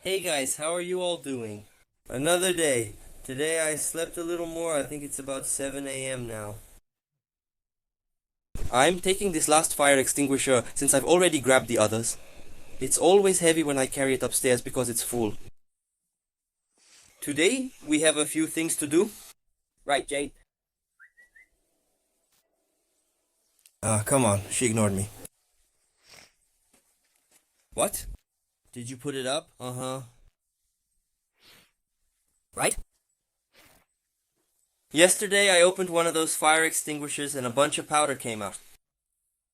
Hey guys, how are you all doing? Another day. Today I slept a little more. I think it's about 7 a.m. now. I'm taking this last fire extinguisher since I've already grabbed the others. It's always heavy when I carry it upstairs because it's full. Today we have a few things to do. Right, Jade? Come on. She ignored me. What? Did you put it up? Uh-huh. Right? Yesterday I opened one of those fire extinguishers and a bunch of powder came out.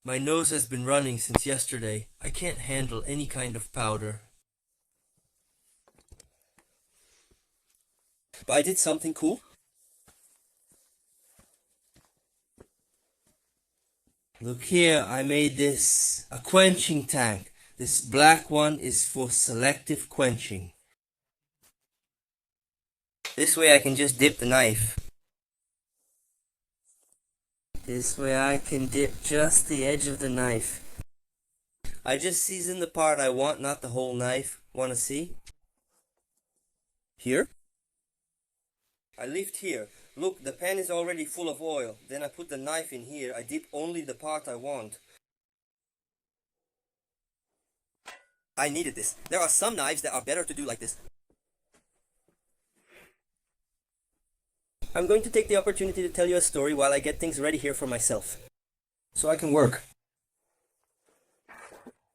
My nose has been running since yesterday. I can't handle any kind of powder. But I did something cool. Look here, I made this a quenching tank. This black one is for selective quenching. This way I can just dip the knife. This way I can dip just the edge of the knife. I just season the part I want, not the whole knife. Wanna see? Here? I lift here. Look, the pan is already full of oil. Then I put the knife in here. I dip only the part I want. I needed this. There are some knives that are better to do like this. I'm going to take the opportunity to tell you a story while I get things ready here for myself. So I can work.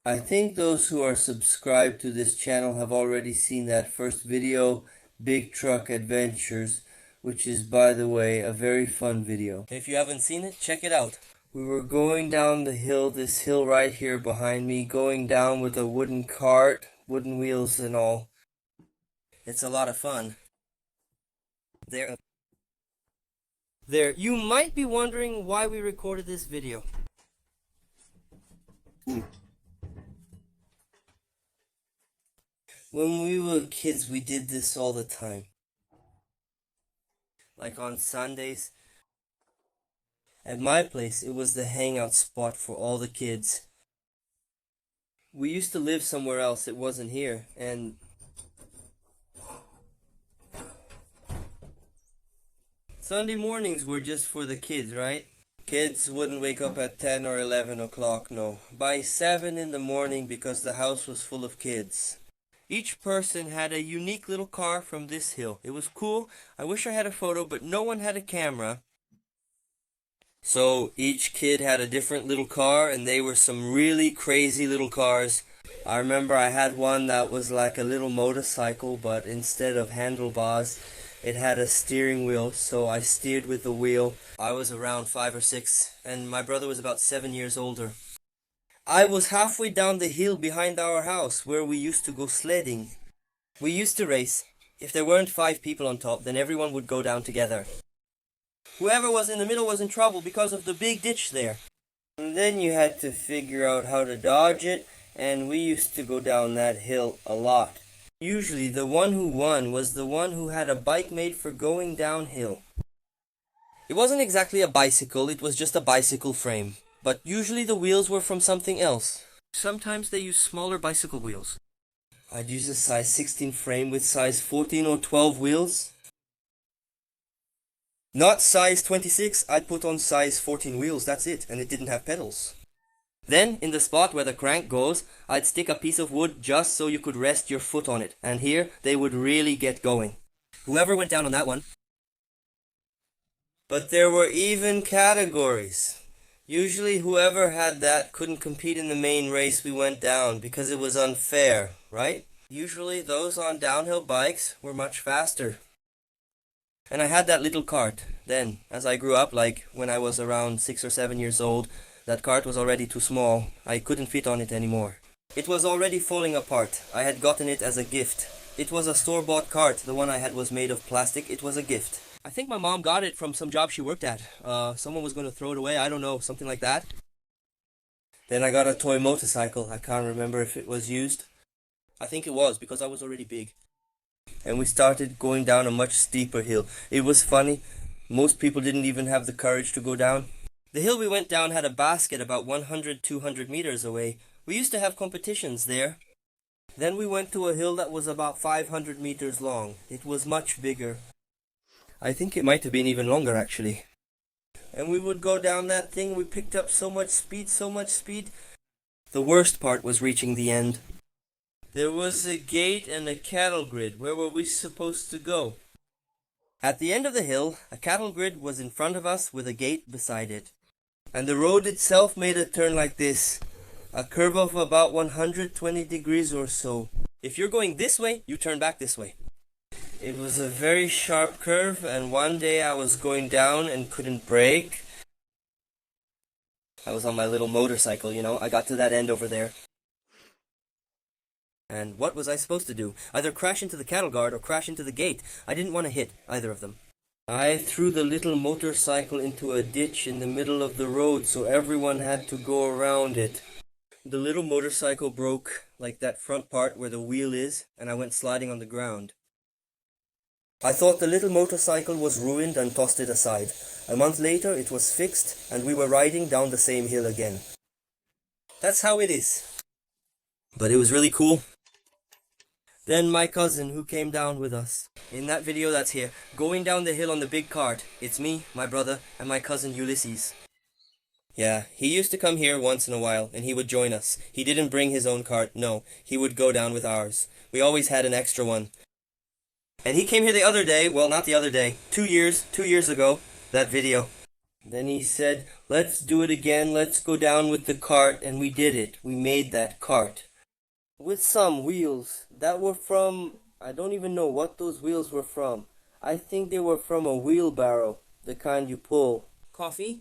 I think those who are subscribed to this channel have already seen that first video, Big Truck Adventures, which is, by the way, a very fun video. If you haven't seen it, check it out. We were going down the hill, this hill right here behind me, going down with a wooden cart, wooden wheels and all. It's a lot of fun. There, you might be wondering why we recorded this video. When we were kids, we did this all the time. Like on Sundays. At my place, it was the hangout spot for all the kids. We used to live somewhere else, it wasn't here, and Sunday mornings were just for the kids, right? Kids wouldn't wake up at 10 or 11 o'clock, no. By 7 in the morning because the house was full of kids. Each person had a unique little car from this hill. It was cool. I wish I had a photo, but no one had a camera. So each kid had a different little car, and they were some really crazy little cars. I remember I had one that was like a little motorcycle, but instead of handlebars, it had a steering wheel, so I steered with the wheel. I was around 5 or 6, and my brother was about 7 years older. I was halfway down the hill behind our house, where we used to go sledding. We used to race. If there weren't 5 people on top, then everyone would go down together. Whoever was in the middle was in trouble because of the big ditch there. And then you had to figure out how to dodge it, and we used to go down that hill a lot. Usually the one who won was the one who had a bike made for going downhill. It wasn't exactly a bicycle, it was just a bicycle frame. But usually the wheels were from something else. Sometimes they use smaller bicycle wheels. I'd use a size 16 frame with size 14 or 12 wheels. Not size 26, I'd put on size 14 wheels, that's it, and it didn't have pedals. Then, in the spot where the crank goes, I'd stick a piece of wood just so you could rest your foot on it, and here they would really get going. Whoever went down on that one. But there were even categories. Usually whoever had that couldn't compete in the main race we went down because it was unfair, right? Usually those on downhill bikes were much faster. And I had that little cart. Then, as I grew up, like when I was around 6 or 7 years old, that cart was already too small. I couldn't fit on it anymore. It was already falling apart. I had gotten it as a gift. It was a store-bought cart. The one I had was made of plastic. It was a gift. I think my mom got it from some job she worked at. Someone was going to throw it away. I don't know, something like that. Then I got a toy motorcycle. I can't remember if it was used. I think it was because I was already big. And we started going down a much steeper hill. It was funny. Most people didn't even have the courage to go down. The hill we went down had a basket about 100-200 meters away. We used to have competitions there. Then we went to a hill that was about 500 meters long. It was much bigger. I think it might have been even longer actually. And we would go down that thing. We picked up so much speed, so much speed. The worst part was reaching the end. There was a gate and a cattle grid. Where were we supposed to go? At the end of the hill, a cattle grid was in front of us with a gate beside it. And the road itself made a turn like this. A curve of about 120 degrees or so. If you're going this way, you turn back this way. It was a very sharp curve, and one day I was going down and couldn't brake. I was on my little motorcycle, you know. I got to that end over there. And what was I supposed to do? Either crash into the cattle guard or crash into the gate. I didn't want to hit either of them. I threw the little motorcycle into a ditch in the middle of the road, so everyone had to go around it. The little motorcycle broke, like that front part where the wheel is, and I went sliding on the ground. I thought the little motorcycle was ruined and tossed it aside. A month later it was fixed, and we were riding down the same hill again. That's how it is. But it was really cool. Then my cousin, who came down with us, in that video that's here, going down the hill on the big cart. It's me, my brother, and my cousin Ulysses. Yeah, he used to come here once in a while, and he would join us. He didn't bring his own cart, no. He would go down with ours. We always had an extra one. And he came here the other day, well, not the other day, 2 years ago, that video. Then he said, let's do it again, let's go down with the cart, and we did it. We made that cart. With some wheels that were from, I don't even know what those wheels were from. I think they were from a wheelbarrow, the kind you pull. Coffee?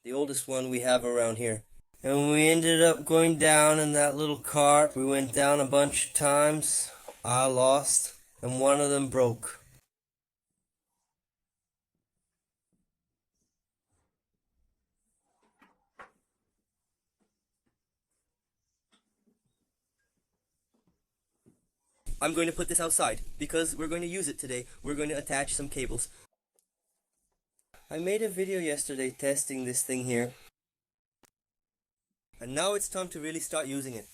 The oldest one we have around here. And we ended up going down in that little cart. We went down a bunch of times. I lost, and one of them broke. I'm going to put this outside because we're going to use it today. We're going to attach some cables. I made a video yesterday testing this thing here. And now it's time to really start using it.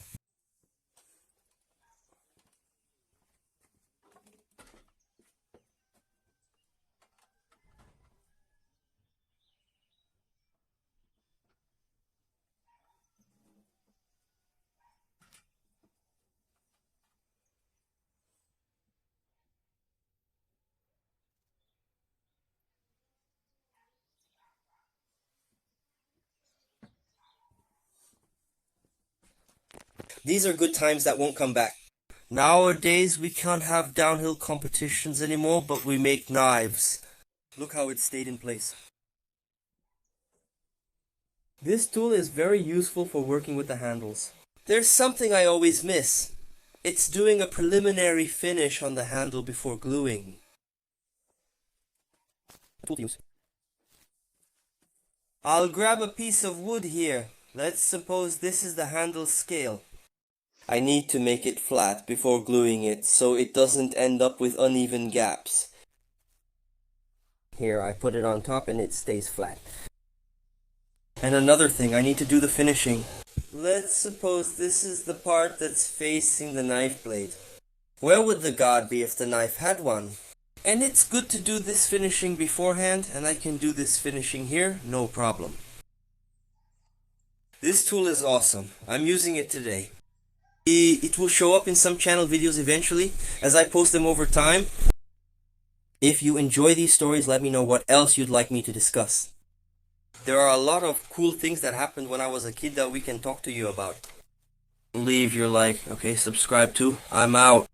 These are good times that won't come back. Nowadays we can't have downhill competitions anymore, but we make knives. Look how it stayed in place. This tool is very useful for working with the handles. There's something I always miss. It's doing a preliminary finish on the handle before gluing. Tool to use. I'll grab a piece of wood here. Let's suppose this is the handle scale. I need to make it flat before gluing it so it doesn't end up with uneven gaps. Here, I put it on top and it stays flat. And another thing, I need to do the finishing. Let's suppose this is the part that's facing the knife blade. Where would the guard be if the knife had one? And it's good to do this finishing beforehand, and I can do this finishing here, no problem. This tool is awesome. I'm using it today. It will show up in some channel videos eventually as I post them over time. If you enjoy these stories, let me know what else you'd like me to discuss. There are a lot of cool things that happened when I was a kid that we can talk to you about. Leave your like, okay, subscribe too. I'm out.